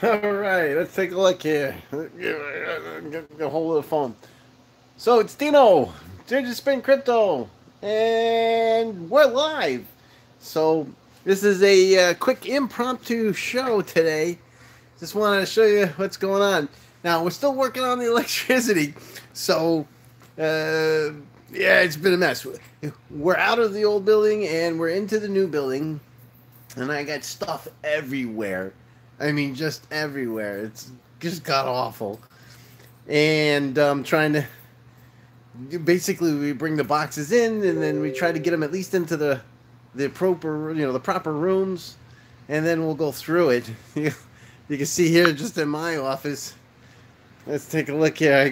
All right, let's take a look here. Get a hold of the phone. So it's Dino, Ginger Spin Crypto, and we're live. So this is a quick impromptu show today. Just wanted to show you what's going on. Now we're still working on the electricity, so uh, yeah, it's been a mess. We're out of the old building and we're into the new building, and I got stuff everywhere. I mean, just everywhere. It's just got awful. And trying to basically we bring the boxes in, and then we try to get them at least into the proper the proper rooms, and then we'll go through it. You can see here just in my office. Let's take a look here.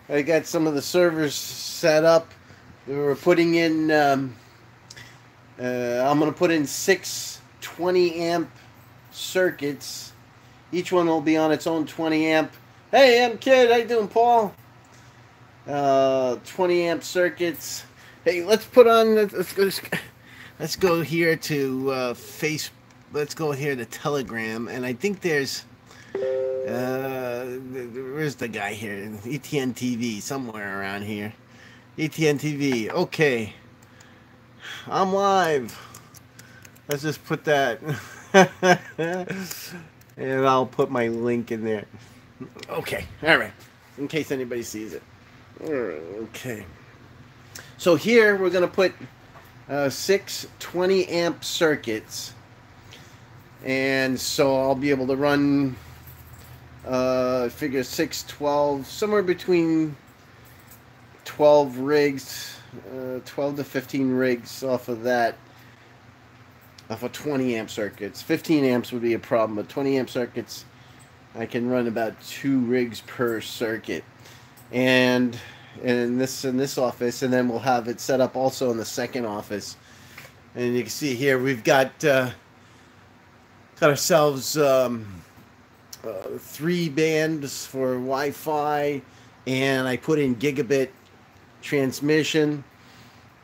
I got some of the servers set up. We were putting in. I'm gonna put in 6 20 amp circuits. Each one will be on its own 20 amp. Hey, I'm Kid. How you doing, Paul? 20 amp circuits. Hey, let's put on. Let's go here to face. Let's go here to Telegram, and I think there's. Where's the guy here? ETN TV, somewhere around here. ETN TV. Okay, I'm live. Let's just put that. And I'll put my link in there. Okay, all right. In case anybody sees it. Okay. So here we're going to put 6 20 amp circuits. And so I'll be able to run, figure 6, 12, somewhere between 12 rigs, 12 to 15 rigs off of that. Off of 20 amp circuits. 15 amps would be a problem, but 20 amp circuits, I can run about 2 rigs per circuit. And in this office, and then we'll have it set up also in the second office. And you can see here we've got ourselves 3 bands for Wi-Fi, and I put in gigabit transmission.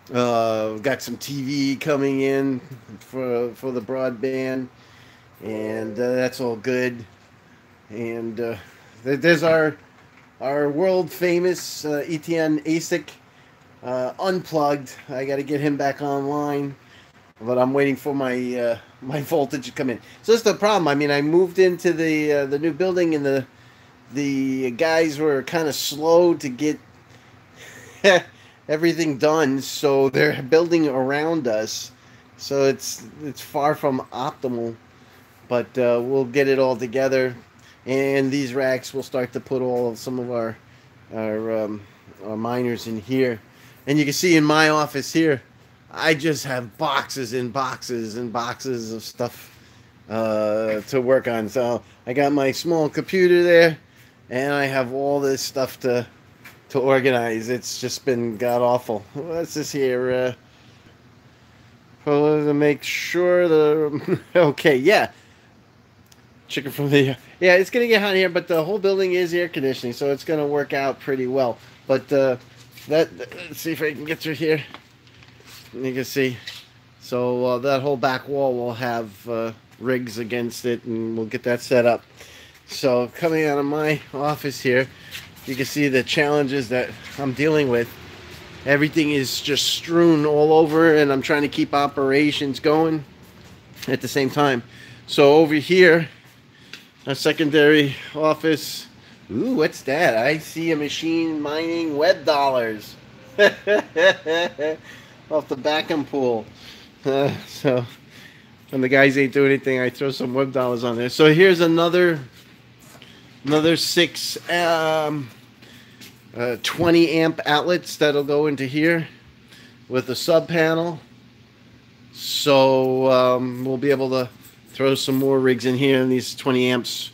We've got some TV coming in for the broadband, and that's all good. And there's our world famous ETN ASIC unplugged. I got to get him back online, but I'm waiting for my my voltage to come in. So that's the problem. I mean, I moved into the new building, and the guys were kind of slow to get everything done, so they're building around us, so it's far from optimal, but we'll get it all together, and these racks will start to put all of some of our miners in here. And you can see in my office here, I just have boxes and boxes and boxes of stuff to work on. So I got my small computer there, and I have all this stuff to organize. It's just been god awful. What's this here? To make sure the okay, yeah. Chicken from the yeah. It's gonna get hot here, but the whole building is air conditioning, so it's gonna work out pretty well. But let's see if I can get through here. You can see. So that whole back wall will have rigs against it, and we'll get that set up. So coming out of my office here, you can see the challenges that I'm dealing with. Everything is just strewn all over, and I'm trying to keep operations going at the same time. So over here, our secondary office. Ooh, what's that? I see a machine mining web dollars off the Backham pool. So when the guys ain't doing anything, I throw some web dollars on there. So here's another 6 20 amp outlets that'll go into here with a sub panel. So we'll be able to throw some more rigs in here, and these 20 amps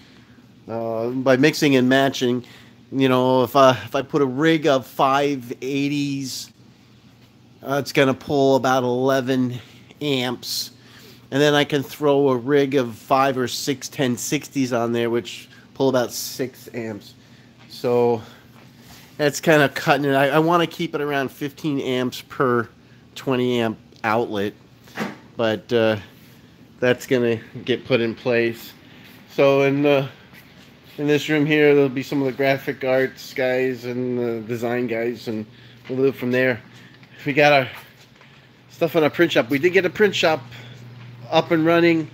by mixing and matching. You know, if I put a rig of 580s, it's gonna pull about 11 amps, and then I can throw a rig of 5 or 6 1060s on there, which pull about 6 amps. So that's kind of cutting it. I want to keep it around 15 amps per 20 amp outlet, but that's gonna get put in place. So in this room here, there'll be some of the graphic arts guys and the design guys, and we'll do it from there. We got our stuff on our print shop. We did get a print shop up and running.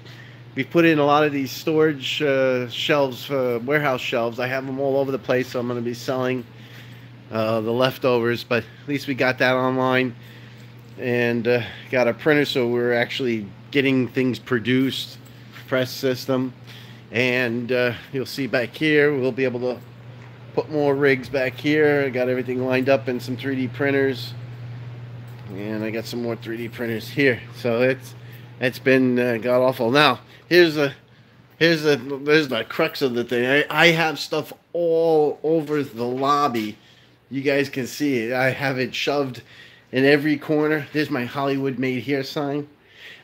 We put in a lot of these storage shelves, warehouse shelves. I have them all over the place, so I'm going to be selling the leftovers, but at least we got that online, and got a printer, so we're actually getting things produced, press system. And you'll see back here, we'll be able to put more rigs back here. I got everything lined up in some 3D printers, and I got some more 3D printers here. So it's been god awful. Now here's the crux of the thing. I have stuff all over the lobby. You guys can see it. I have it shoved in every corner. There's my Hollywood Made Here sign.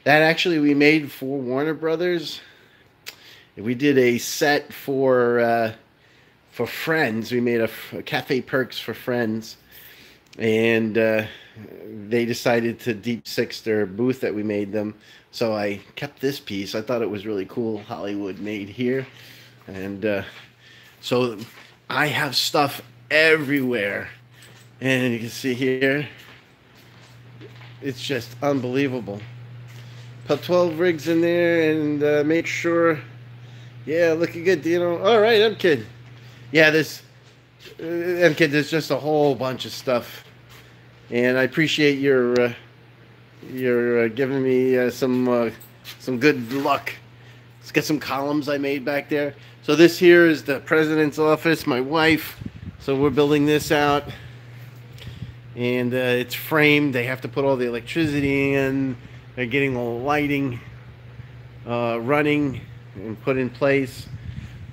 That actually we made for Warner Brothers. We did a set for Friends. We made a Cafe Perks for Friends, and they decided to deep six their booth that we made them. So I kept this piece. I thought it was really cool. Hollywood Made Here. And so I have stuff everywhere. And you can see here, it's just unbelievable. Put 12 rigs in there and make sure, yeah, looking good, Dino. All right, M-Kid. Yeah, M-Kid, there's just a whole bunch of stuff. And I appreciate your giving me some good luck. Let's get some columns I made back there. So this here is the president's office, my wife. So we're building this out, and it's framed. They have to put all the electricity in. They're getting all the lighting running and put in place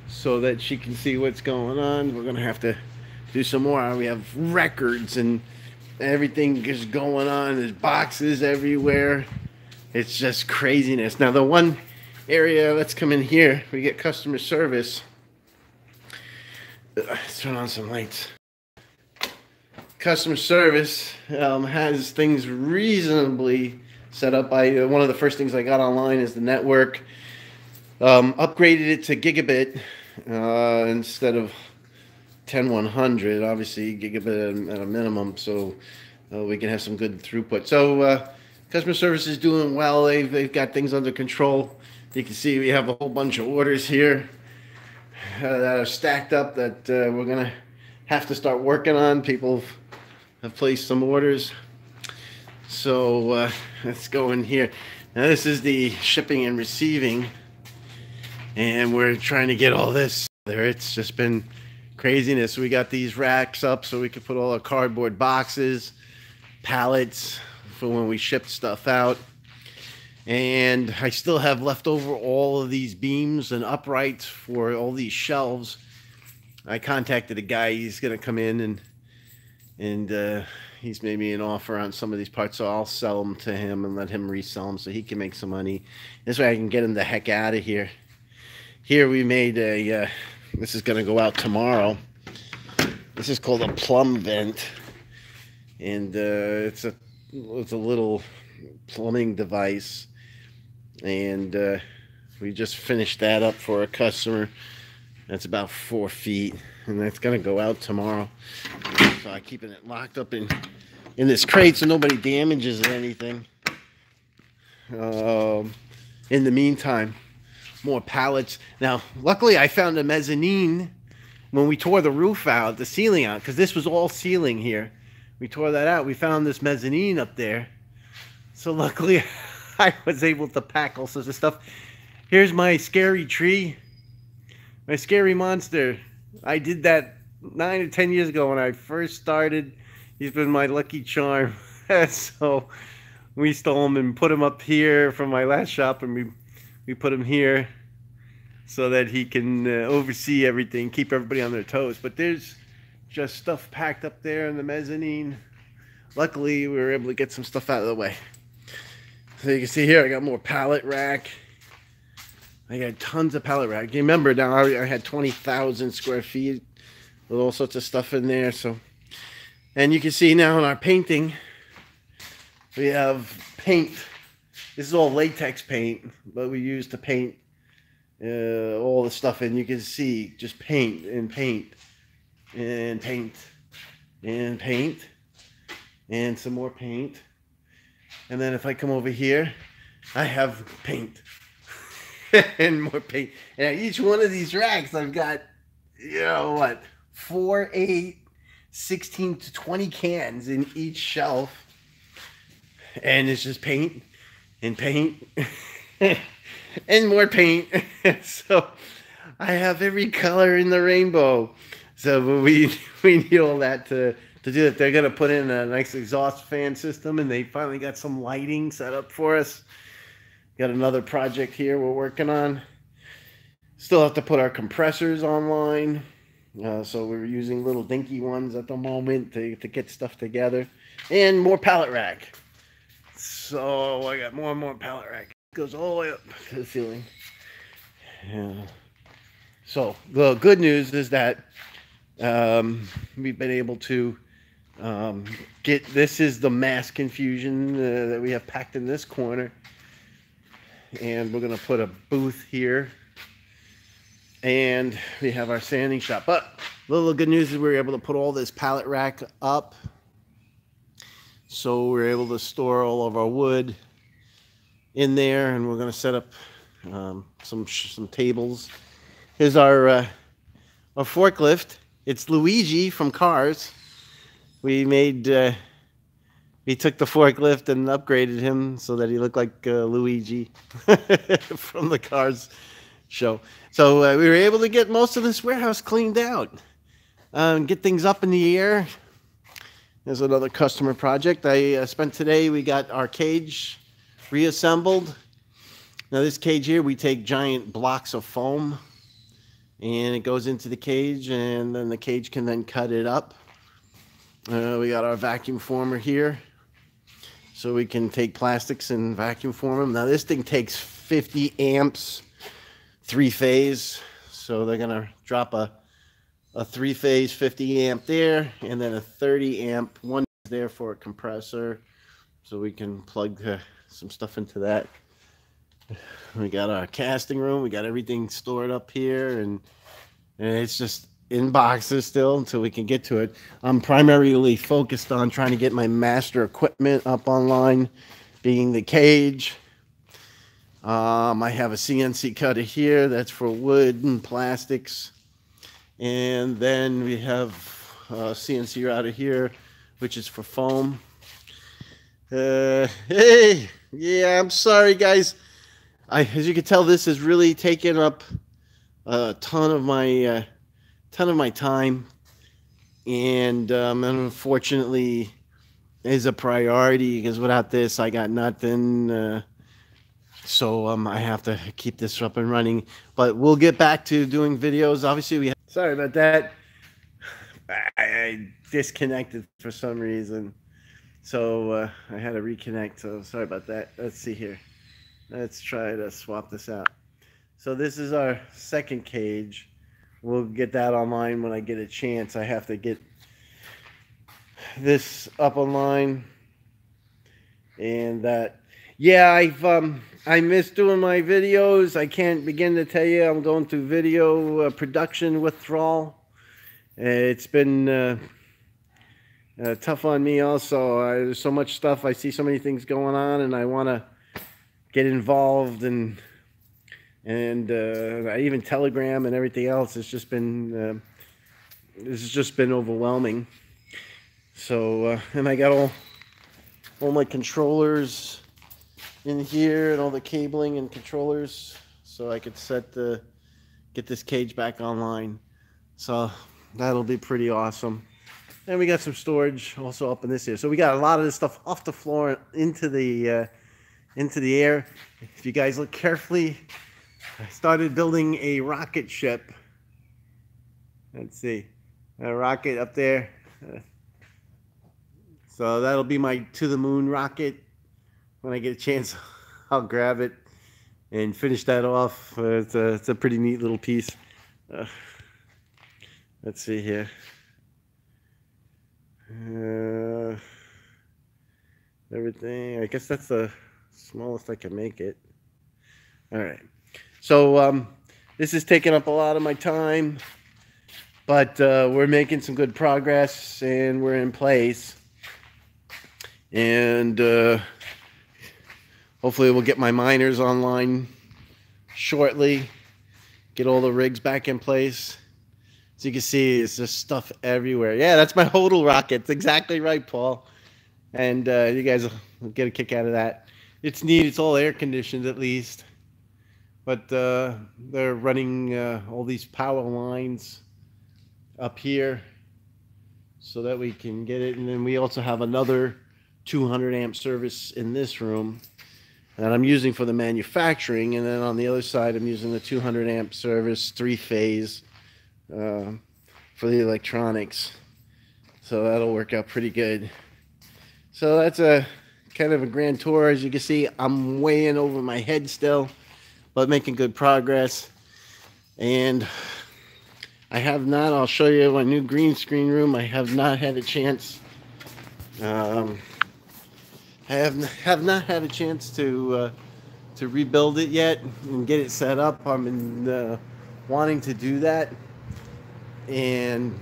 so that she can see what's going on. We're gonna have to do some more. We have records and everything is going on. There's boxes everywhere. It's just craziness. Now the one area, let's come in here. We get customer service. Let's turn on some lights. Customer service has things reasonably set up. One of the first things I got online is the network. Upgraded it to gigabit instead of 10100, obviously gigabit at a minimum, so we can have some good throughput. So customer service is doing well. They've got things under control. You can see we have a whole bunch of orders here that are stacked up that we're gonna have to start working on. People have placed some orders, so let's go in here. Now this is the shipping and receiving, and we're trying to get all this there. It's just been craziness. We got these racks up so we could put all our cardboard boxes, pallets for when we ship stuff out. And I still have left over all of these beams and uprights for all these shelves. I contacted a guy. He's going to come in and he's made me an offer on some of these parts, so I'll sell them to him and let him resell them so he can make some money. This way I can get him the heck out of here. Here we made a this is going to go out tomorrow. This is called a plumb vent, and it's a little plumbing device, and we just finished that up for a customer. That's about 4 feet, and that's going to go out tomorrow. So I'm keeping it locked up in this crate so nobody damages anything. In the meantime, more pallets. Now, luckily I found a mezzanine when we tore the roof out, the ceiling out, because this was all ceiling here. We tore that out. We found this mezzanine up there. So luckily I was able to pack all sorts of stuff. Here's my scary tree, my scary monster. I did that 9 or 10 years ago when I first started. He's been my lucky charm. So we stole him and put him up here from my last shop, and we put him here so that he can oversee everything, keep everybody on their toes. But there's just stuff packed up there in the mezzanine. Luckily, we were able to get some stuff out of the way. So you can see here, I got more pallet rack. I got tons of pallet rack. You remember now, I had 20,000 square feet with all sorts of stuff in there. So, and you can see now in our painting, we have paint. This is all latex paint, but we use to paint all the stuff, and you can see just paint and paint and paint and paint and some more paint. And then if I come over here, I have paint and more paint. And each one of these racks, I've got, you know what, 4, 8, 16 to 20 cans in each shelf. And it's just paint and paint and more paint. So I have every color in the rainbow. So we need all that to do it. They're gonna put in a nice exhaust fan system, and they finally got some lighting set up for us. Got another project here we're working on. Still have to put our compressors online. So we're using little dinky ones at the moment to get stuff together. And more pallet rack. So I got more and more pallet rack. It goes all the way up to the ceiling. Yeah. So the good news is that we've been able to get, this is the mass confusion that we have packed in this corner. And we're going to put a booth here. And we have our sanding shop. But a little good news is we were able to put all this pallet rack up. So we're able to store all of our wood in there, and we're going to set up some tables. Here's our forklift. It's Luigi from Cars. We took the forklift and upgraded him so that he looked like Luigi from the Cars show. So we were able to get most of this warehouse cleaned out, get things up in the air. There's another customer project I spent today. We got our cage reassembled. Now this cage here, we take giant blocks of foam and it goes into the cage, and then the cage can then cut it up. We got our vacuum former here, so we can take plastics and vacuum form them. Now this thing takes 50 amps, 3-phase. So they're gonna drop a 3-phase 50 amp there, and then a 30 amp one there for a compressor, so we can plug some stuff into that. We got our casting room. We got everything stored up here, and it's just in boxes still until we can get to it. I'm primarily focused on trying to get my master equipment up online, being the cage. I have a CNC cutter here that's for wood and plastics. And then we have a CNC router here, which is for foam. Hey, yeah, I'm sorry, guys. As you can tell, this is really taking up a ton of my time, and unfortunately, is a priority, because without this, I got nothing. So I have to keep this up and running. But we'll get back to doing videos. Obviously, we have, sorry about that. I disconnected for some reason, so I had to reconnect. So sorry about that. Let's see here. Let's try to swap this out. So this is our second cage. We'll get that online when I get a chance. I have to get this up online, and that. Yeah, I miss doing my videos. I can't begin to tell you. I'm going through video production withdrawal. It's been tough on me also. There's so much stuff. I see so many things going on, and I want to get involved, and I even Telegram and everything else. It's just been overwhelming. So and I got all my controllers in here, and all the cabling and controllers, so I could get this cage back online. So that'll be pretty awesome. And we got some storage also up in this here. So we got a lot of this stuff off the floor into the air. If you guys look carefully, I started building a rocket ship. Let's see, a rocket up there. So that'll be my to the moon rocket. When I get a chance, I'll grab it and finish that off. It's a pretty neat little piece. Let's see here. Everything. I guess that's the smallest I can make it. All right. So This is taking up a lot of my time, but we're making some good progress and we're in place. And hopefully we'll get my miners online shortly, get all the rigs back in place. So you can see it's just stuff everywhere. Yeah, that's my HODL rocket. That's exactly right, Paul. And you guys will get a kick out of that. It's neat. It's all air conditioned at least. But they're running all these power lines up here so that we can get it. And then we also have another 200 amp service in this room that I'm using for the manufacturing. And then on the other side, I'm using the 200 amp service, 3-phase for the electronics. So that'll work out pretty good. So that's a kind of a grand tour. As you can see, I'm way in over my head still, but making good progress. And I have not, I'll show you my new green screen room. I have not had a chance. I have not had a chance to rebuild it yet and get it set up. I've been wanting to do that. And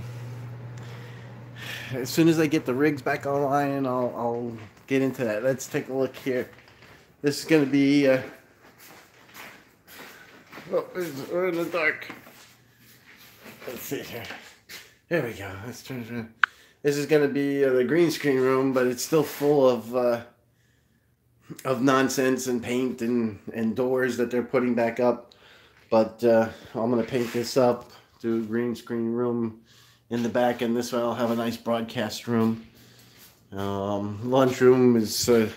as soon as I get the rigs back online, I'll get into that. Let's take a look here. This is going to be oh, we're in the dark. Let's see here. There we go. Let's turn it around. This is going to be the green screen room, but it's still full of nonsense and paint and doors that they're putting back up. But I'm going to paint this up, do a green screen room in the back, and this way I'll have a nice broadcast room. Lunchroom is they're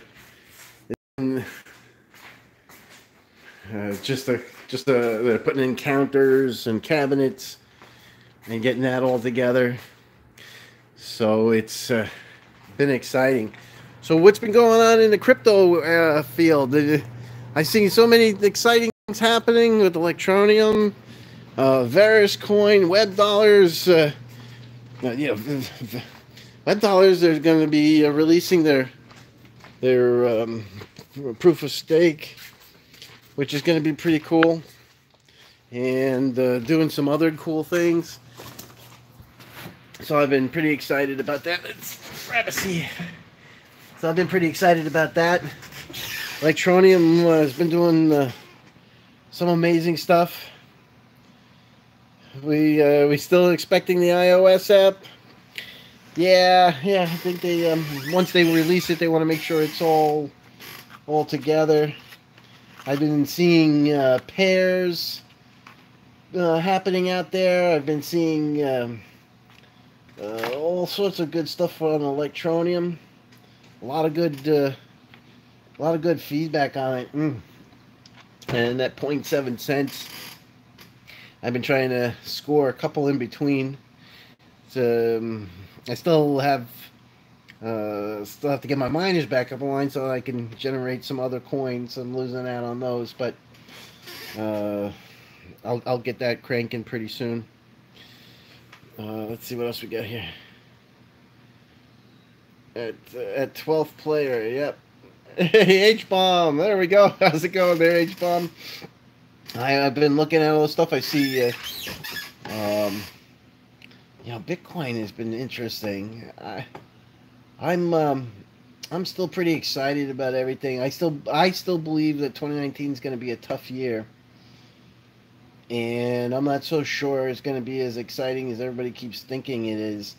putting in counters and cabinets and getting that all together. So it's been exciting. So what's been going on in the crypto field? I've seen so many exciting things happening with Electroneum, Varus coin, web dollars. Web dollars. They're going to be releasing their proof of stake, which is going to be pretty cool, and doing some other cool things. So I've been pretty excited about that. Let's grab a seat. So I've been pretty excited about that. Electroneum has been doing some amazing stuff. We still expecting the iOS app. Yeah. I think they once they release it, they want to make sure it's all together. I've been seeing pairs happening out there. I've been seeing all sorts of good stuff on Electroneum. A lot of good feedback on it. And that 0.7 cents. I've been trying to score a couple in between. So, I still have to get my miners back up online so I can generate some other coins. I'm losing out on those, but I'll get that cranking pretty soon. Let's see what else we got here. At 12th player, yep. Hey, H-Bomb, there we go. How's it going there, H-Bomb? I've been looking at all this stuff. I see, Bitcoin has been interesting. I'm still pretty excited about everything. I still believe that 2019 is going to be a tough year, and I'm not so sure it's going to be as exciting as everybody keeps thinking it is.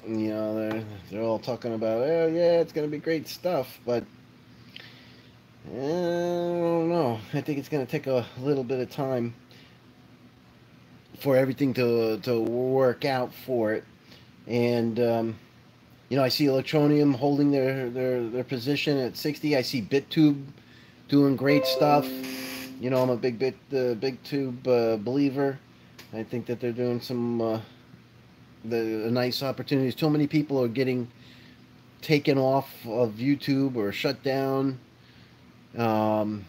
You know, they're all talking about, oh yeah, it's going to be great stuff, but I don't know. I think it's going to take a little bit of time for everything to work out for it. And I see Electroneum holding their position at 60. I see BitTube doing great stuff. I'm a big BitTube believer. I think that they're doing some nice opportunities. Too many people are getting taken off of YouTube or shut down. What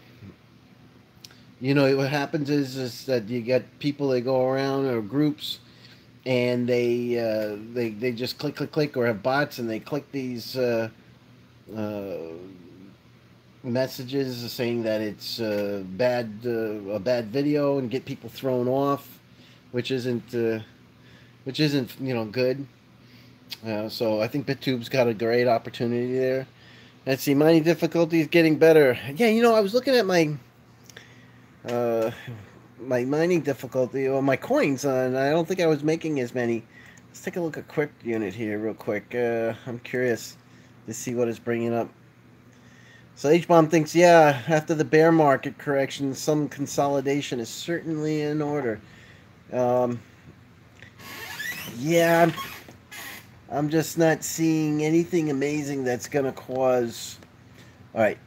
happens is that you get people that go around, or groups, and they just click, or have bots, and they click these messages saying that it's a bad video and get people thrown off, which isn't good. So I think BitTube's got a great opportunity there. Let's see, mining difficulty is getting better. Yeah, I was looking at uh, my mining difficulty or my coins, and I don't think I was making as many. Let's take a look at Crypt Unit here real quick. I'm curious to see what it's bringing up. So H-Bomb thinks, yeah, after the bear market correction, some consolidation is certainly in order. Um, yeah, I'm just not seeing anything amazing that's going to cause... All right,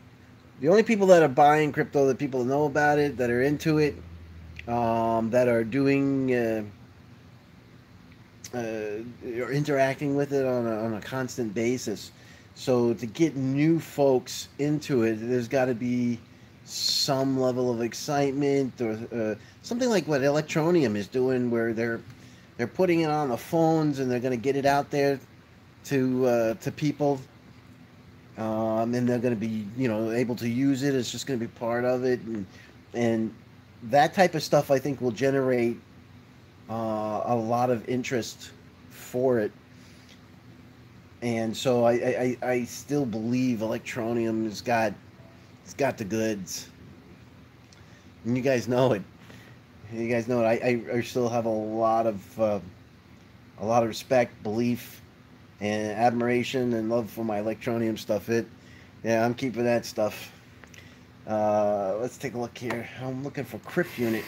the only people that are buying crypto, the people that know about it, that are into it, that are doing... or interacting with it on a constant basis. So to get new folks into it, there's got to be some level of excitement or something like what Electroneum is doing, where they're putting it on the phones and they're going to get it out there to people, and they're going to be able to use it. It's just going to be part of it, and that type of stuff I think will generate a lot of interest for it. And so I still believe Electroneum has got the goods. And you guys know it. I still have a lot of respect, belief, and admiration and love for my Electroneum stuff. I'm keeping that stuff. Let's take a look here. I'm looking for Crypt Unit.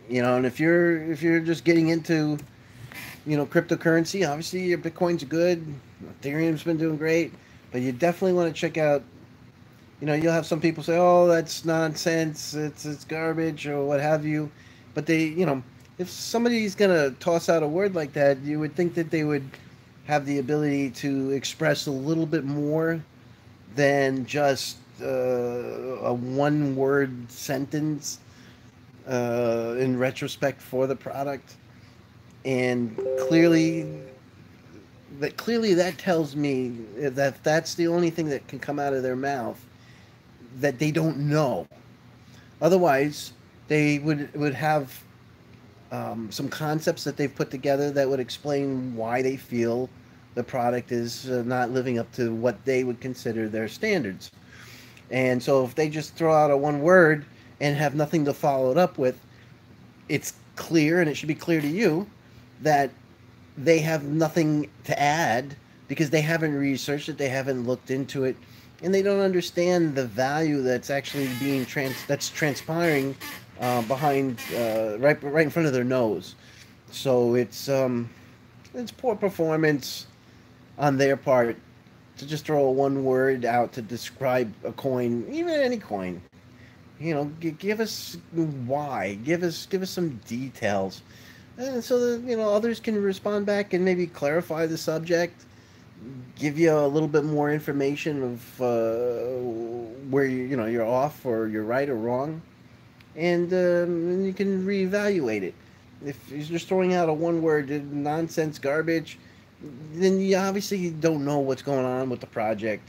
And if you're just getting into cryptocurrency, obviously your Bitcoins are good. Ethereum's been doing great, but you definitely want to check out. You'll have some people say, "Oh, that's nonsense. It's garbage," or what have you. But if somebody's gonna toss out a word like that, you would think that they would have the ability to express a little bit more than just a one-word sentence in retrospect for the product. And clearly that tells me that that's the only thing that can come out of their mouth, that they don't know. Otherwise, they would have some concepts that they've put together that would explain why they feel the product is not living up to what they would consider their standards. And so if they just throw out a one word and have nothing to follow it up with, it's clear, and it should be clear to you, that they have nothing to add because they haven't researched it, they haven't looked into it, and they don't understand the value that's actually being transpiring behind right in front of their nose. So it's poor performance on their part to just throw a one word out to describe a coin, even any coin. Give us why, give us some details, and so that others can respond back and maybe clarify the subject, give you a little bit more information of where you're off or you're right or wrong, and you can reevaluate it. If you're just throwing out a one word nonsense garbage, then you obviously don't know what's going on with the project.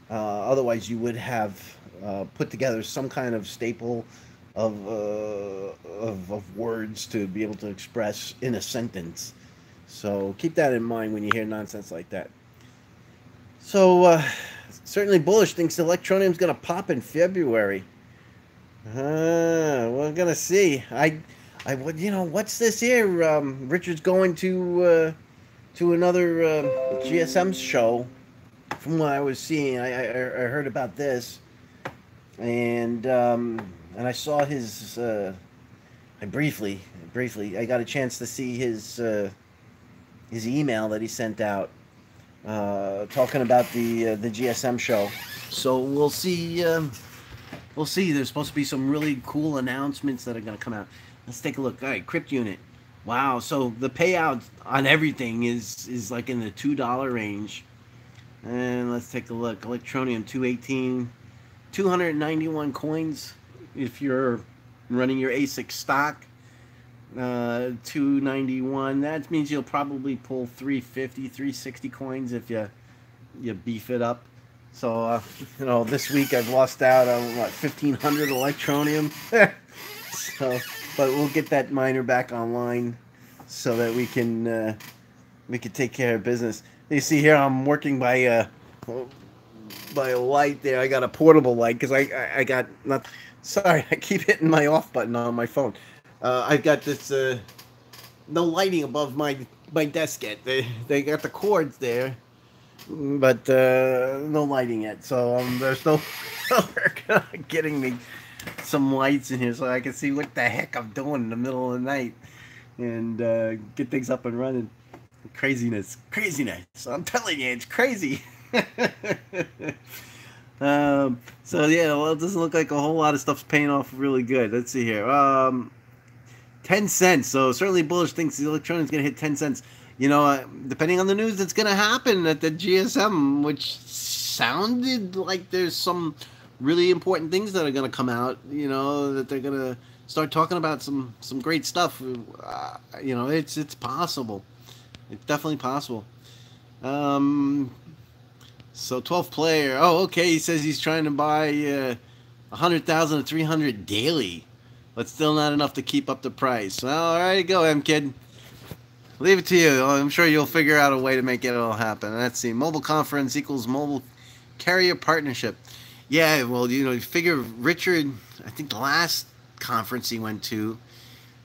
Otherwise, you would have put together some kind of staple of words to be able to express in a sentence. So keep that in mind when you hear nonsense like that. So certainly bullish, thinks Electroneum's going to pop in February. We're gonna see. What's this here? Richard's going to another GSM show. From what I was seeing, I heard about this, and I saw his. I briefly I got a chance to see his email that he sent out talking about the GSM show. So we'll see. We'll see. There's supposed to be some really cool announcements that are going to come out. Let's take a look. All right, Crypt Unit. Wow. So the payout on everything is like in the $2 range. And let's take a look. Electroneum 218, 291 coins if you're running your ASIC stock. 291. That means you'll probably pull 350, 360 coins if you beef it up. So, this week I've lost out on, 1,500 Electroneum. So, but we'll get that miner back online so that we can take care of business. You see here, I'm working by a light there. I got a portable light because I got not. Sorry, I keep hitting my off button on my phone. I've got this no lighting above my desk yet. They got the cords there, but no lighting yet. So there's no work on getting me some lights in here so I can see what the heck I'm doing in the middle of the night and get things up and running. Craziness. I'm telling you, it's crazy. So yeah, well, it doesn't look like a whole lot of stuff's paying off really good. Let's see here. 10 cents. So certainly bullish thinks the Electroneum is going to hit 10 cents. Depending on the news that's going to happen at the GSM, which sounded like there's some really important things that are going to come out. That they're going to start talking about some great stuff. It's possible. It's definitely possible. So 12th player. Oh, okay. He says he's trying to buy 100,000 to 300 daily, but still not enough to keep up the price. Well, all right, go, M-Kid. Leave it to you. I'm sure you'll figure out a way to make it all happen. Let's see. Mobile conference equals mobile carrier partnership. Yeah, well, you figure Richard, I think the last conference he went to,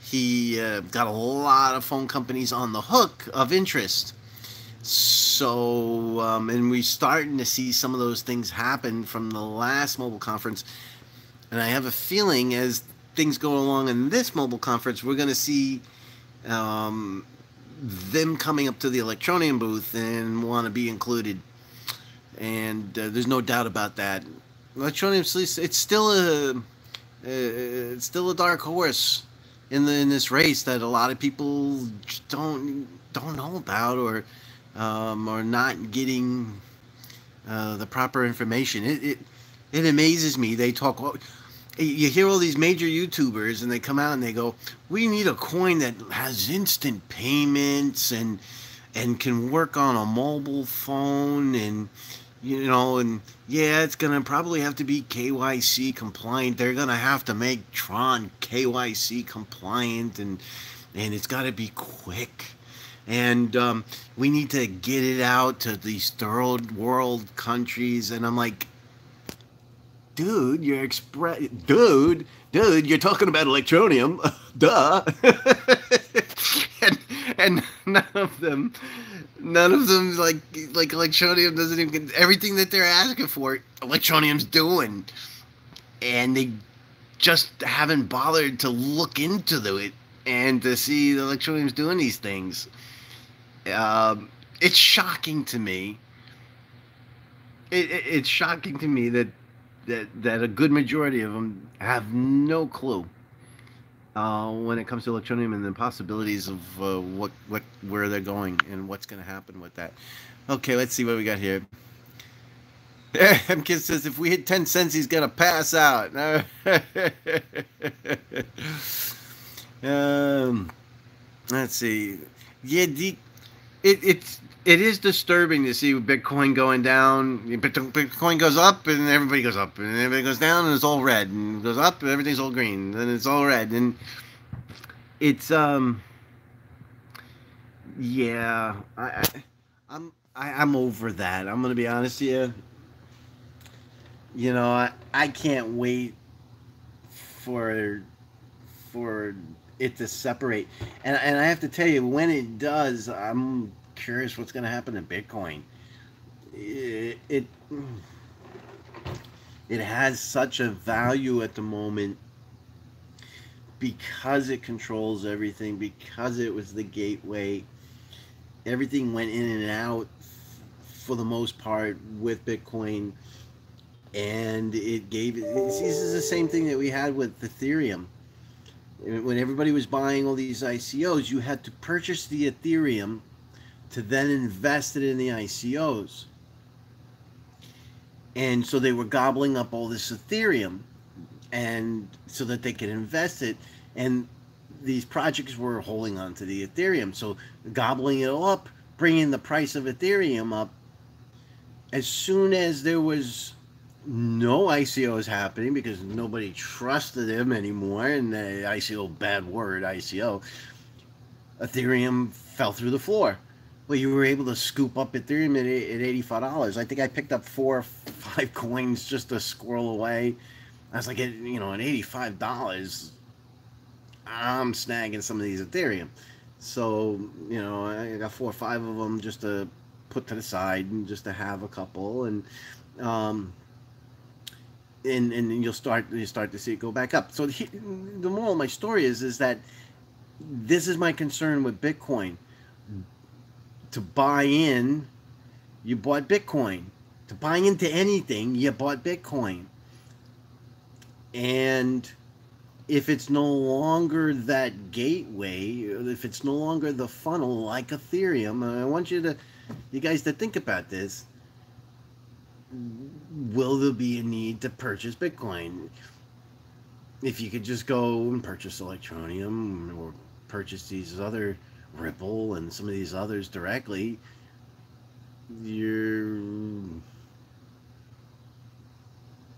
he got a lot of phone companies on the hook of interest. So, and we're starting to see some of those things happen from the last mobile conference. And I have a feeling as things go along in this mobile conference, we're going to see them coming up to the Electroneum booth and want to be included. And there's no doubt about that. Electroneum, it's still a dark horse in this race that a lot of people don't know about or not getting the proper information. It amazes me. They talk. You hear all these major YouTubers, and they come out and they go, "We need a coin that has instant payments and can work on a mobile phone, and and yeah, it's gonna probably have to be KYC compliant. They're gonna have to make Tron KYC compliant, and it's got to be quick." And we need to get it out to these third world countries. And I'm like, dude, you're talking about Electroneum, duh. and none of them like Electroneum doesn't even get everything that they're asking for. Electroneum's doing, and they just haven't bothered to look into it and to see the Electroneum's doing these things. It's shocking to me. It's shocking to me that a good majority of them have no clue when it comes to Electroneum and the possibilities of where they're going and what's going to happen with that. Okay, let's see what we got here. M-Kid says if we hit 10 cents, he's going to pass out. Let's see. Yeah, it is disturbing to see Bitcoin going down. Bitcoin goes up and everybody goes up, and everybody goes down and it's all red, and it goes up and everything's all green, and it's all red, and it's yeah, I'm over that. I'm gonna be honest with you. I can't wait for it to separate, and I have to tell you, when it does, I'm curious what's going to happen to Bitcoin. It has such a value at the moment because it controls everything, because it was the gateway. Everything went in and out for the most part with Bitcoin, and it gave it. This is the same thing that we had with Ethereum. When everybody was buying all these ICOs, you had to purchase the Ethereum to then invest it in the ICOs. And so they were gobbling up all this Ethereum, and so that they could invest it. And these projects were holding on to the Ethereum. So gobbling it all up, bringing the price of Ethereum up, as soon as there was no ICOs happening because nobody trusted him anymore, and the ICO, bad word, ICO, Ethereum fell through the floor. Well, you were able to scoop up Ethereum at $85. I think I picked up 4 or 5 coins just to squirrel away. I was like, at $85, I'm snagging some of these Ethereum. So, I got 4 or 5 of them just to put to the side and just to have a couple, um, and you start to see it go back up. So the moral of my story is that this is my concern with Bitcoin. To buy in, you bought Bitcoin. To buy into anything, you bought Bitcoin. And if it's no longer that gateway, if it's no longer the funnel like Ethereum, I want you guys to think about this. Will there be a need to purchase Bitcoin? If you could just go and purchase Electroneum or purchase these other Ripple and some of these others directly, is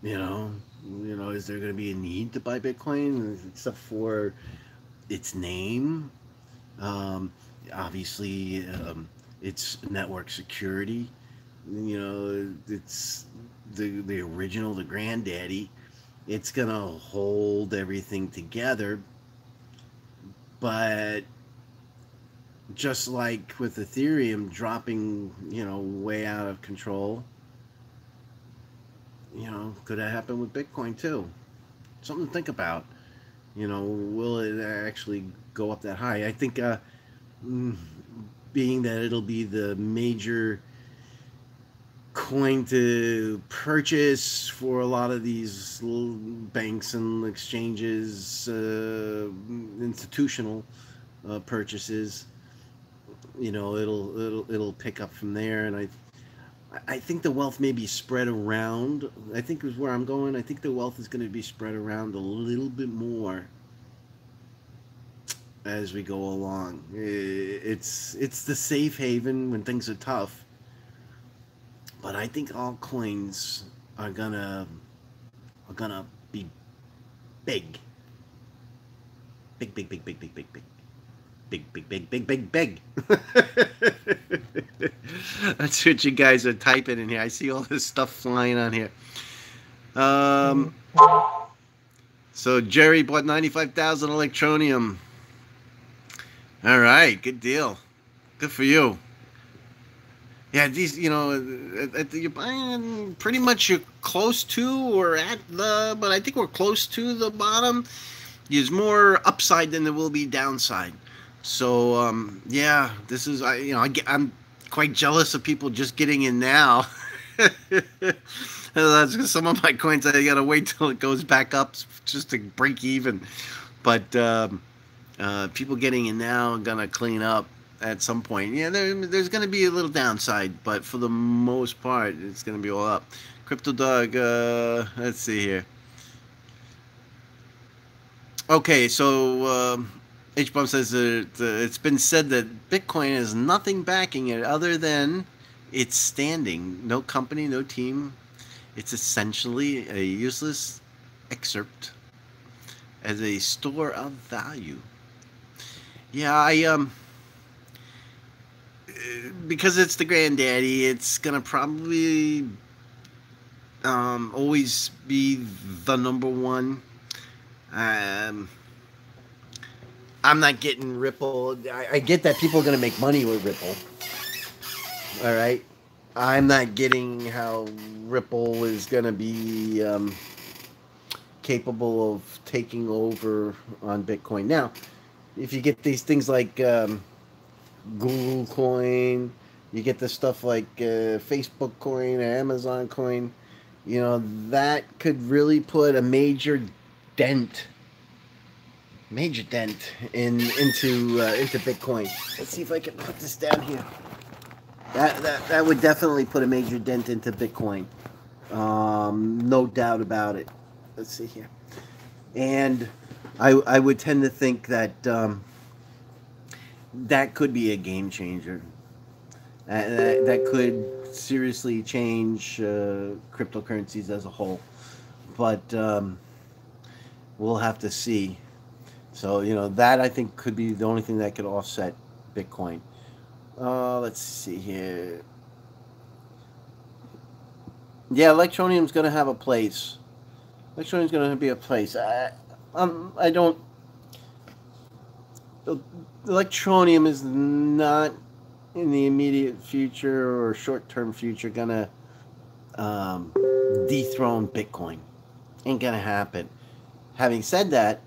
there going to be a need to buy Bitcoin except for its name? Obviously, it's network security. It's the original, the granddaddy. It's going to hold everything together. But just like with Ethereum dropping, way out of control, could that happen with Bitcoin too? Something to think about. Will it actually go up that high? I think, being that it'll be the major coin to purchase for a lot of these banks and exchanges, institutional purchases, it'll pick up from there. And I think the wealth may be spread around. I think is where I'm going. I think the wealth is going to be spread around a little bit more as we go along. It's the safe haven when things are tough. But I think altcoins are gonna be big. Big. Big. That's what you guys are typing in here. I see all this stuff flying on here. So Jerry bought 95,000 Electroneum. All right, good deal. Good for you. Yeah, these, you're buying pretty much you're close to or at but I think we're close to the bottom. There's more upside than there will be downside. So, yeah, this is, I'm quite jealous of people just getting in now. That's some of my coins, I got to wait till it goes back up just to break even. But people getting in now are going to clean up at some point. Yeah, there's going to be a little downside, but for the most part, it's going to be all up. Crypto Dog, let's see here. Okay, so H-Bump says that it's been said that Bitcoin has nothing backing it other than its standing. No company, no team. It's essentially a useless excerpt as a store of value. Yeah, because it's the granddaddy, it's gonna probably always be the number one. I'm not getting Ripple. I get that people are gonna make money with Ripple. All right, I'm not getting how Ripple is gonna be capable of taking over on Bitcoin. Now, if you get these things like Google Coin, you get the stuff like Facebook Coin, Amazon Coin, that could really put a major dent into Bitcoin. Let's see if I can put this down here. That would definitely put a major dent into Bitcoin. No doubt about it. Let's see here. And I would tend to think that that could be a game changer. that could seriously change cryptocurrencies as a whole. But we'll have to see. So, that I think could be the only thing that could offset Bitcoin. Let's see here. Yeah, Electroneum's going to have a place. Electroneum's going to be a place. I don't. Electroneum is not in the immediate future or short-term future going to dethrone Bitcoin. Ain't going to happen. Having said that,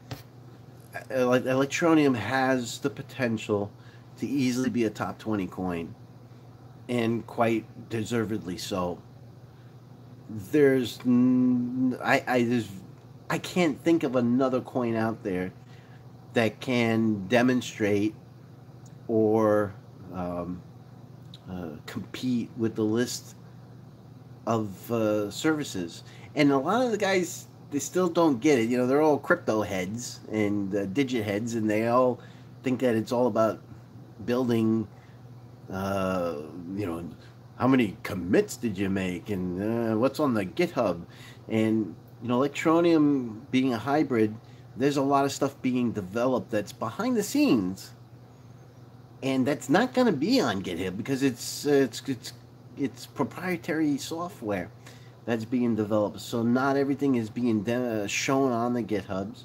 Electroneum has the potential to easily be a top 20 coin, and quite deservedly so. I can't think of another coin out there that can demonstrate or compete with the list of services. And a lot of the guys, they still don't get it. They're all crypto heads and digit heads, and they all think that it's all about building, how many commits did you make, and what's on the GitHub. And, Electroneum being a hybrid, there's a lot of stuff being developed that's behind the scenes, and that's not going to be on GitHub because it's proprietary software that's being developed. So not everything is being shown on the GitHubs,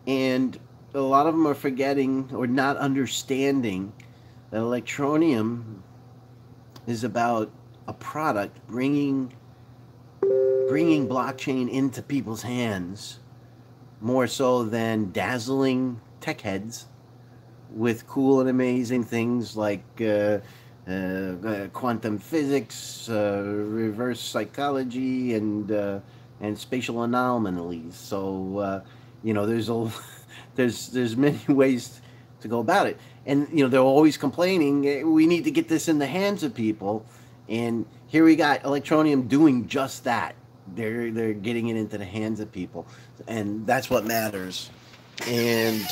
and a lot of them are forgetting or not understanding that Electroneum is about a product bringing blockchain into people's hands, more so than dazzling tech heads with cool and amazing things like quantum physics, reverse psychology, and spatial anomalies. So there's many ways to go about it, and they're always complaining we need to get this in the hands of people, and here we got Electroneum doing just that. They're getting it into the hands of people, and that's what matters. And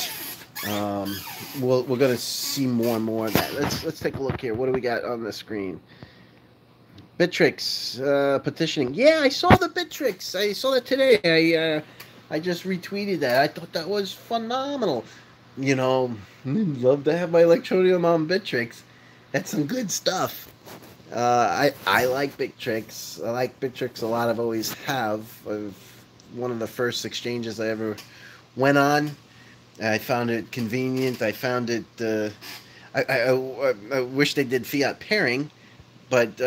we're going to see more and more of that. Let's take a look here. What do we got on the screen? Bittrex petitioning. Yeah, I saw the Bittrex. I saw that today. I just retweeted that. I thought that was phenomenal. Love to have my Electroneum on Bittrex. That's some good stuff. I like Bittrex. I like Bittrex a lot. I've always have. One of the first exchanges I ever went on. I found it convenient. I found it. I wish they did fiat pairing, but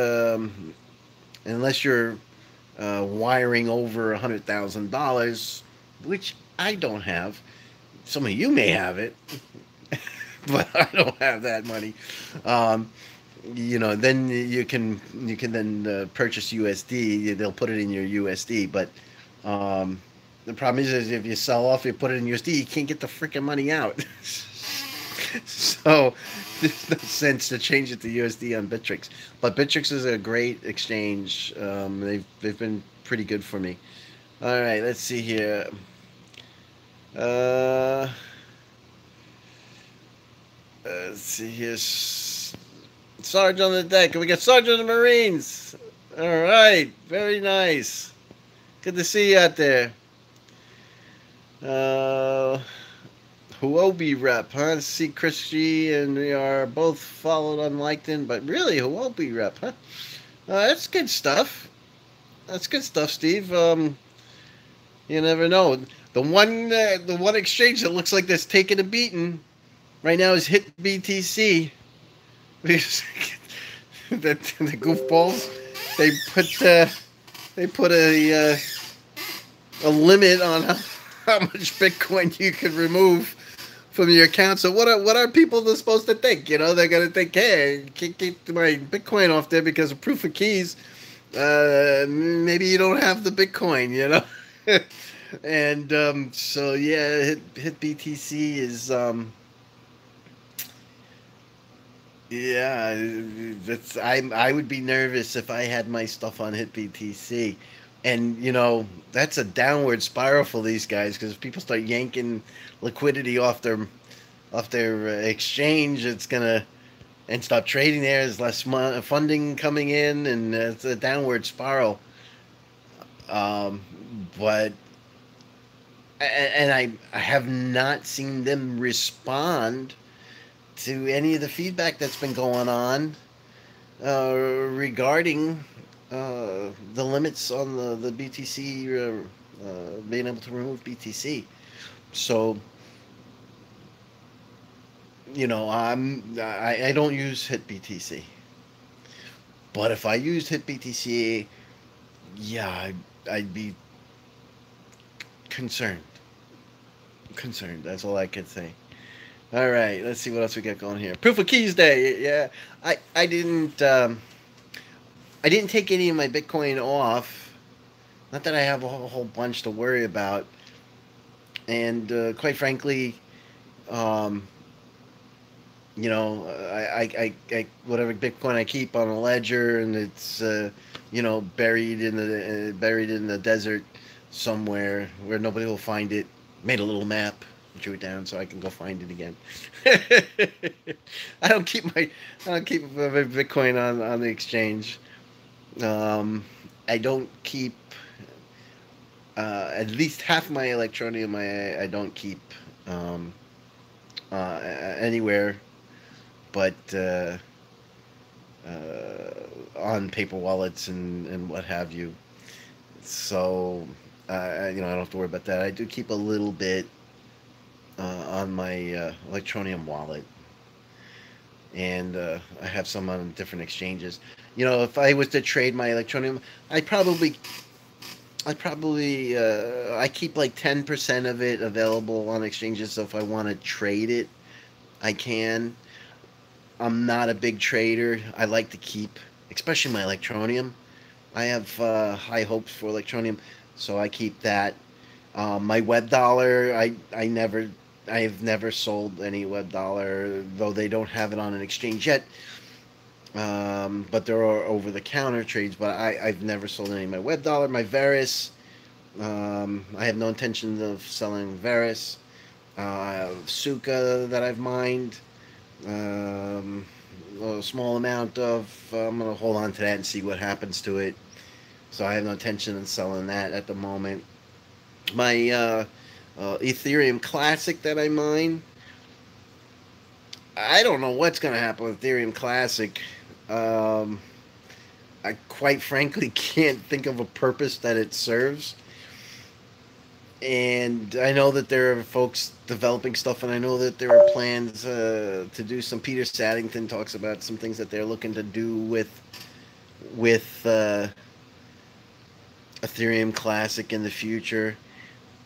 unless you're wiring over $100,000, which I don't have, some of you may have it, but I don't have that money. Then you can then purchase USD. They'll put it in your USD, but the problem is if you sell off, you put it in USD, you can't get the freaking money out. So there's no sense to change it to USD on Bittrex. But Bittrex is a great exchange. They've been pretty good for me. All right, let's see here. Let's see here. Sarge on the deck. We got Sergeant of the Marines. All right. Very nice. Good to see you out there. Huobi rep, huh? Let's see, Chris G and we are both followed on LinkedIn, but really, Huobi rep, huh? That's good stuff. That's good stuff, Steve. You never know. The one exchange that looks like that's taking a beating right now is Hit BTC. The goofballs, they put a limit on how much Bitcoin you can remove from your account. So what are people supposed to think? They're gonna think, hey, I can't get my Bitcoin off there because of proof of keys. Maybe you don't have the Bitcoin, And so yeah, Hit BTC is yeah, I would be nervous if I had my stuff on Hit BTC. And that's a downward spiral for these guys, because if people start yanking liquidity off their exchange, it's gonna and stop trading there. There's less funding coming in, and it's a downward spiral. Um, but and I have not seen them respond to any of the feedback that's been going on regarding the limits on the BTC, being able to remove BTC. So, you know, I don't use Hit BTC, but if I used Hit BTC, yeah, I'd be concerned. Concerned. That's all I could say. All right, let's see what else we got going here. Proof of keys day. Yeah, I didn't take any of my Bitcoin off. Not that I have a whole bunch to worry about. And quite frankly, um, you know, I whatever Bitcoin I keep on a ledger, and it's you know, buried in the desert somewhere where nobody will find it. Made a little map, drew it down so I can go find it again. I don't keep my Bitcoin on the exchange. I don't keep at least half my Electroneum. I don't keep um, anywhere but on paper wallets and what have you. So you know, I don't have to worry about that. I do keep a little bit on my Electroneum wallet, and I have some on different exchanges. You know, if I was to trade my Electroneum, I keep like 10% of it available on exchanges. So if I want to trade it, I can. I'm not a big trader. I like to keep, especially my Electroneum. I have high hopes for Electroneum, so I keep that. My web dollar, I have never sold any web dollar, though they don't have it on an exchange yet. But there are over the counter trades, but I've never sold any of my web dollar. My Varus, I have no intention of selling Varus. Suka that I've mined, a small amount of, I'm going to hold on to that and see what happens to it. So I have no intention of selling that at the moment. My Ethereum Classic that I mine, I don't know what's going to happen with Ethereum Classic. I quite frankly can't think of a purpose that it serves. And I know that there are folks developing stuff, and I know that there are plans to do some. Peter Saddington talks about some things that they're looking to do with Ethereum Classic in the future.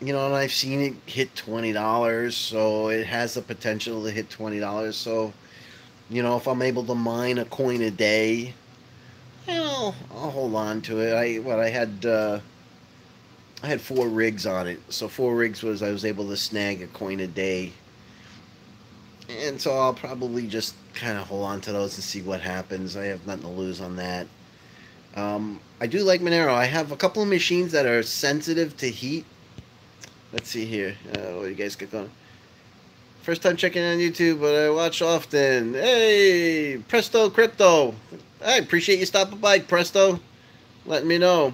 You know, and I've seen it hit $20, so it has the potential to hit $20. So, you know, if I'm able to mine a coin a day, you know, I'll hold on to it. I had 4 rigs on it, so 4 rigs was I was able to snag a coin a day, and so I'll probably just kind of hold on to those and see what happens. I have nothing to lose on that. I do like Monero. I have a couple of machines that are sensitive to heat. Let's see here. What do you guys get going? First time checking on YouTube, but I watch often. Hey, Presto Crypto. I appreciate you stopping by, Presto. Letting me know.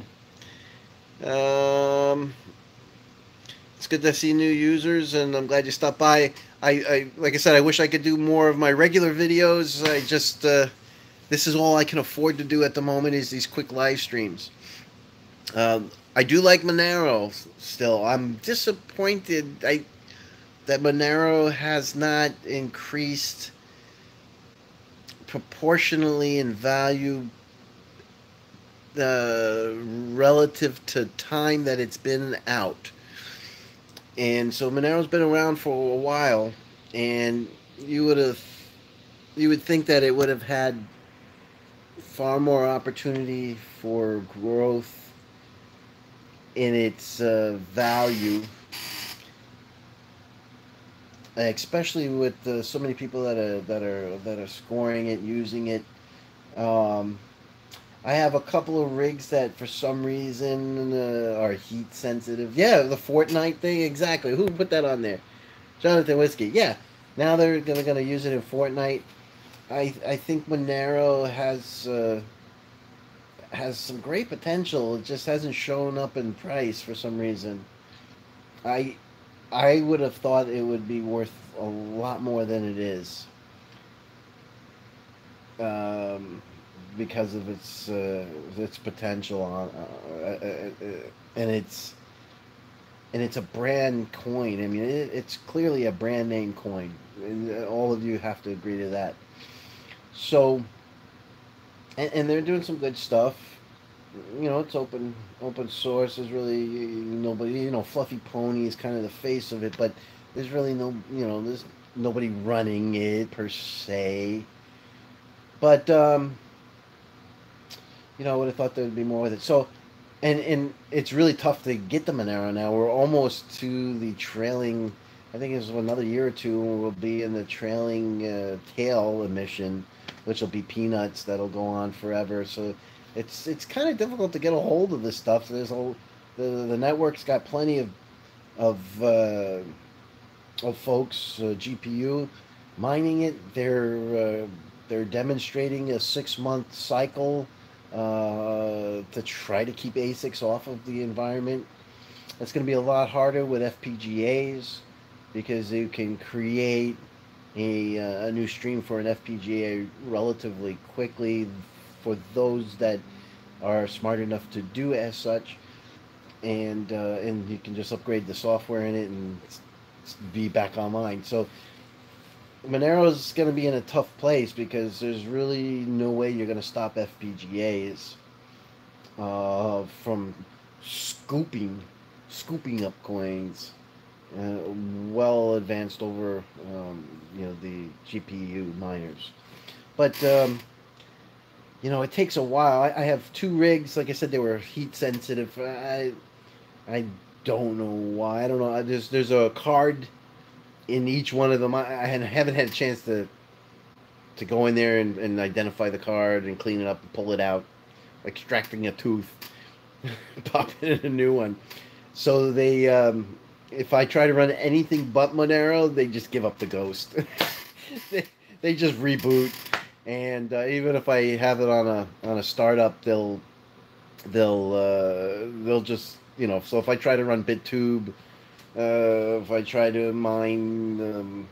It's good to see new users, and I'm glad you stopped by. I like I said, I wish I could do more of my regular videos. I just this is all I can afford to do at the moment, is these quick live streams. I do like Monero still. I'm disappointed that Monero has not increased proportionally in value relative to time that it's been out. And so Monero's been around for a while, and you would think that it would have had far more opportunity for growth in its value, especially with so many people that are scoring it, using it. I have a couple of rigs that for some reason are heat sensitive. Yeah, the Fortnite thing, exactly. Who put that on there? Jonathan Whiskey. Yeah, now they're gonna use it in Fortnite. I think Monero has some great potential. It just hasn't shown up in price for some reason. I I would have thought it would be worth a lot more than it is, um, because of its potential on and it's a brand coin. I mean, it's clearly a brand name coin, and all of you have to agree to that. So, and they're doing some good stuff. You know, it's open source. There's really nobody. You know, Fluffy Pony is kind of the face of it, but there's really no. You know, there's nobody running it per se. But you know, I would have thought there'd be more with it. So, and it's really tough to get the Monero now. We're almost to the trailing. I think it's another year or two. We'll be in the trailing tail emission, which will be peanuts. That'll go on forever. So, it's kind of difficult to get a hold of this stuff. The network's got plenty of uh, of folks GPU mining it. They're demonstrating a 6 month cycle to try to keep ASICs off of the environment. It's going to be a lot harder with FPGAs because you can create a new stream for an FPGA relatively quickly for those that are smart enough to do as such, and you can just upgrade the software in it and be back online. So Monero's going to be in a tough place because there's really no way you're going to stop FPGAs from scooping scooping up coins uh, well advanced over the GPU miners. But it takes a while. I have two rigs. Like I said, they were heat sensitive. I don't know why. I don't know. There's a card in each one of them. I haven't had a chance to go in there and identify the card and clean it up and pull it out, extracting a tooth, popping in a new one. So if I try to run anything but Monero, they just give up the ghost. they, they just reboot, and even if I have it on a startup, they'll just So if I try to run BitTube, if I try to mine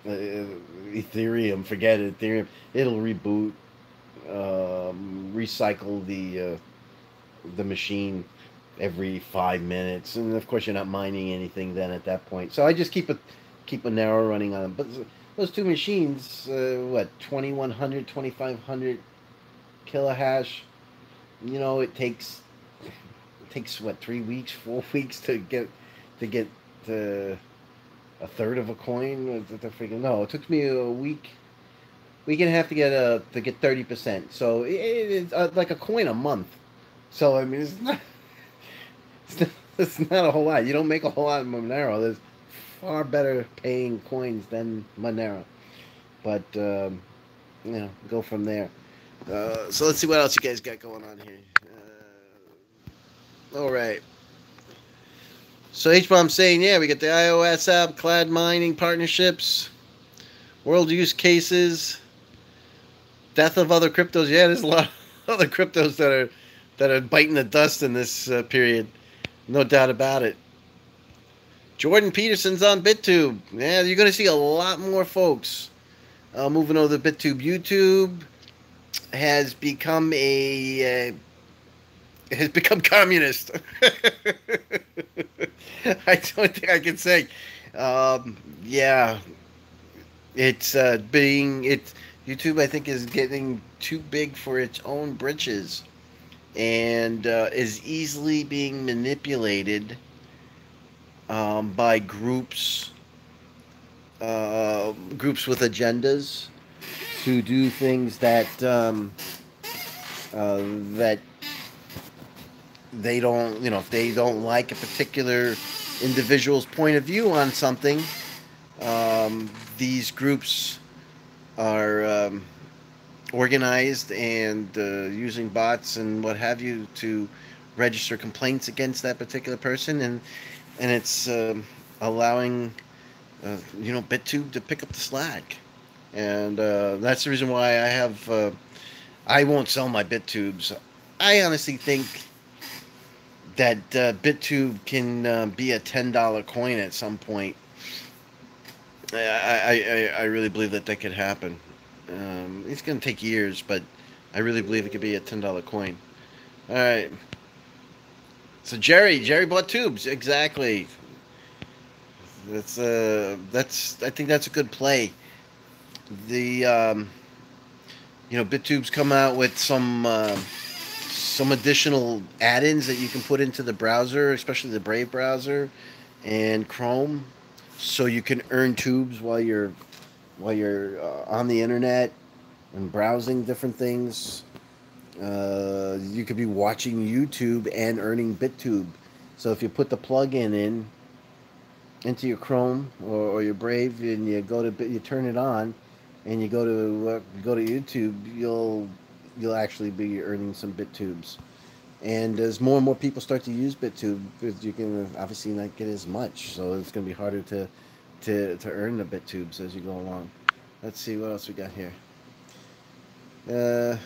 Ethereum, forget it. Ethereum, it'll reboot, recycle the machine every 5 minutes, and of course you're not mining anything then at that point. So I just keep a narrow running on them. But those two machines, 2100, 2500 kilohash. It takes what, 3 weeks, 4 weeks to get to a third of a coin. No, it took me a week and a half to get 30%. So it's like a coin a month. So I mean, it's not a whole lot. You don't make a whole lot in Monero. There's far better paying coins than Monero. But go from there. So let's see what else you guys got going on here. All right. So H-Bomb saying, yeah, we got the iOS app, cloud mining partnerships, world use cases, death of other cryptos. Yeah, there's a lot of other cryptos that are biting the dust in this period. No doubt about it. Jordan Peterson's on BitTube. Yeah, you're going to see a lot more folks moving over to BitTube. YouTube has become communist. I don't think I can say. Yeah, YouTube, I think, is getting too big for its own britches, and is easily being manipulated by groups with agendas to do things that they don't, if they don't like a particular individual's point of view on something, these groups are organized and using bots and what have you to register complaints against that particular person, and it's allowing BitTube to pick up the slack, and that's the reason why I have. I won't sell my BitTubes. I honestly think that BitTube can be a $10 coin at some point. I really believe that that could happen. It's going to take years, but I really believe it could be a $10 coin. All right. So Jerry bought tubes. Exactly. That's I think that's a good play. The BitTube's come out with some additional add-ins that you can put into the browser, especially the Brave browser and Chrome, so you can earn tubes while you're on the internet and browsing different things. You could be watching YouTube and earning BitTube. So if you put the plug-in in into your Chrome or your Brave, and you turn it on, and you go to YouTube, you'll actually be earning some BitTubes. And as more and more people start to use BitTube, you can obviously not get as much, so it's going to be harder to earn the BitTubes as you go along. Let's see what else we got here. Uh,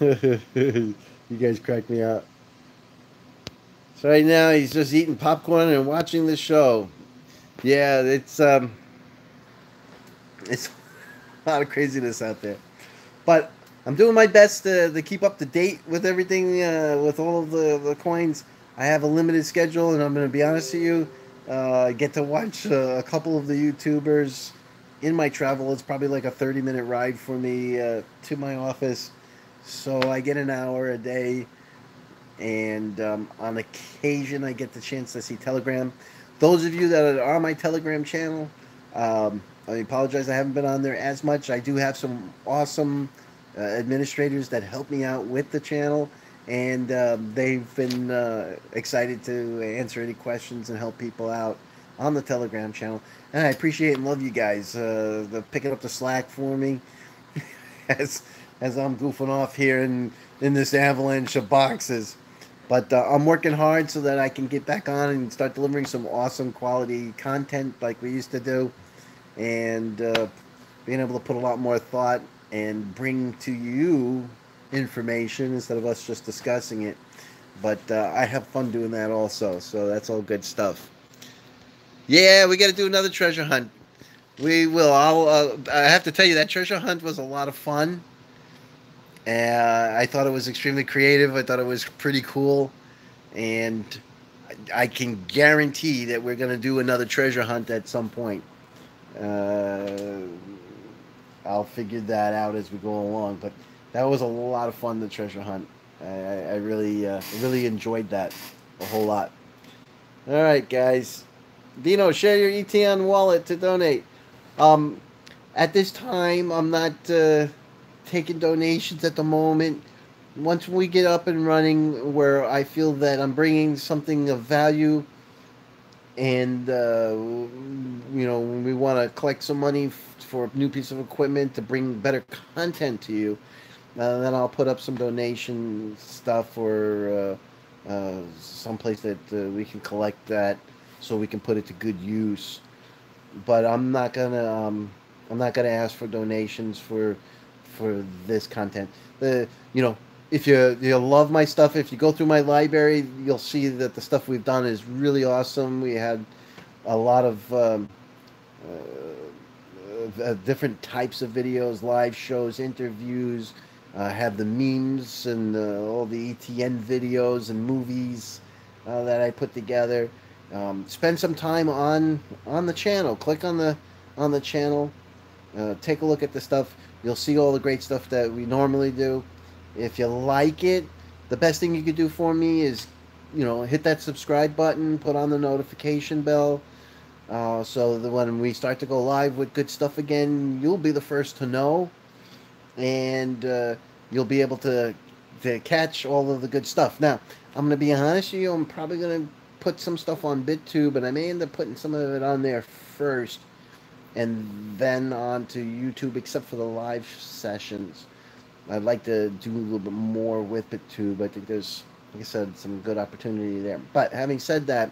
you guys crack me up. So right now he's just eating popcorn and watching the show. Yeah, it's a lot of craziness out there. But I'm doing my best to keep up to date with everything, with all of the coins. I have a limited schedule, and I'm going to be honest with you. I get to watch a couple of the YouTubers in my travel. It's probably like a 30-minute ride for me to my office. So I get an hour a day, and on occasion I get the chance to see Telegram. Those of you that are on my Telegram channel, I apologize I haven't been on there as much. I do have some awesome administrators that help me out with the channel, and they've been excited to answer any questions and help people out on the Telegram channel. And I appreciate and love you guys picking up the slack for me as as I'm goofing off here in this avalanche of boxes. But I'm working hard so that I can get back on and start delivering some awesome quality content like we used to do, and being able to put a lot more thought and bring to you information instead of us just discussing it. But I have fun doing that also, so that's all good stuff. Yeah, we got to do another treasure hunt. We will. I have to tell you that treasure hunt was a lot of fun. I thought it was extremely creative. I thought it was pretty cool, and I can guarantee that we're going to do another treasure hunt at some point. Uh, I'll figure that out as we go along. But that was a lot of fun. The treasure hunt. I really enjoyed that a whole lot. All right, guys. Dino, share your ETN wallet to donate. Um, at this time, I'm not taking donations at the moment. Once we get up and running, where I feel that I'm bringing something of value, and we want to collect some money for a new piece of equipment to bring better content to you, then I'll put up some donation stuff, or someplace that we can collect that, so we can put it to good use. But I'm not gonna ask for donations for this content. If you love my stuff, if you go through my library, you'll see that the stuff we've done is really awesome. We had a lot of different types of videos, live shows, interviews. Have the memes and all the ETN videos and movies that I put together. Spend some time on the channel. Click on the channel. Take a look at the stuff. You'll see all the great stuff that we normally do. If you like it, the best thing you could do for me is, hit that subscribe button, put on the notification bell, so that when we start to go live with good stuff again, you'll be the first to know, and you'll be able to catch all of the good stuff. Now, I'm going to be honest with you, I'm probably going to put some stuff on BitTube, and I may end up putting some of it on there first, and then on to YouTube, except for the live sessions. I'd like to do a little bit more with BitTube. I think there's, like I said, some good opportunity there. But having said that,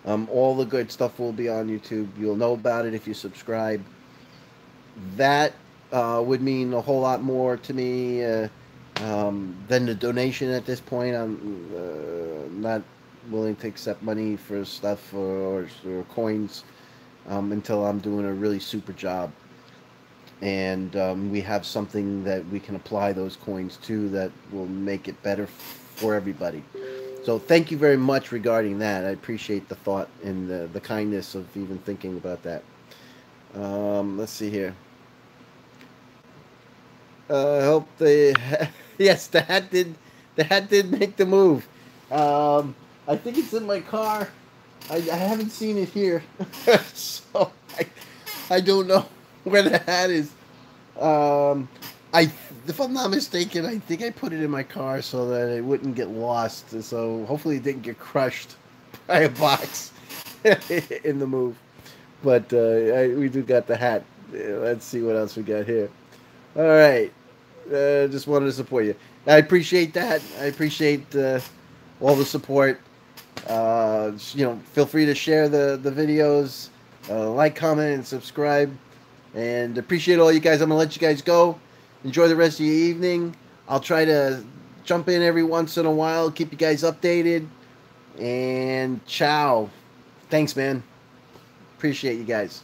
All the good stuff will be on YouTube. You'll know about it if you subscribe. That would mean a whole lot more to me than the donation at this point. I'm not willing to accept money for stuff or coins until I'm doing a really super job. And we have something that we can apply those coins to that will make it better for everybody. So thank you very much regarding that. I appreciate the thought and the kindness of even thinking about that. Let's see here. I hope they. Yes, the hat did make the move. I think it's in my car. I haven't seen it here, so I don't know where the hat is. Um, if I'm not mistaken, I think I put it in my car so that it wouldn't get lost. So hopefully it didn't get crushed by a box in the move. But we do got the hat. Let's see what else we got here. All right. Just wanted to support you. I appreciate that. I appreciate all the support. Feel free to share the videos, like, comment, and subscribe. And appreciate all you guys. I'm gonna let you guys go. Enjoy the rest of your evening. I'll try to jump in every once in a while, keep you guys updated. And ciao. Thanks, man. Appreciate you guys.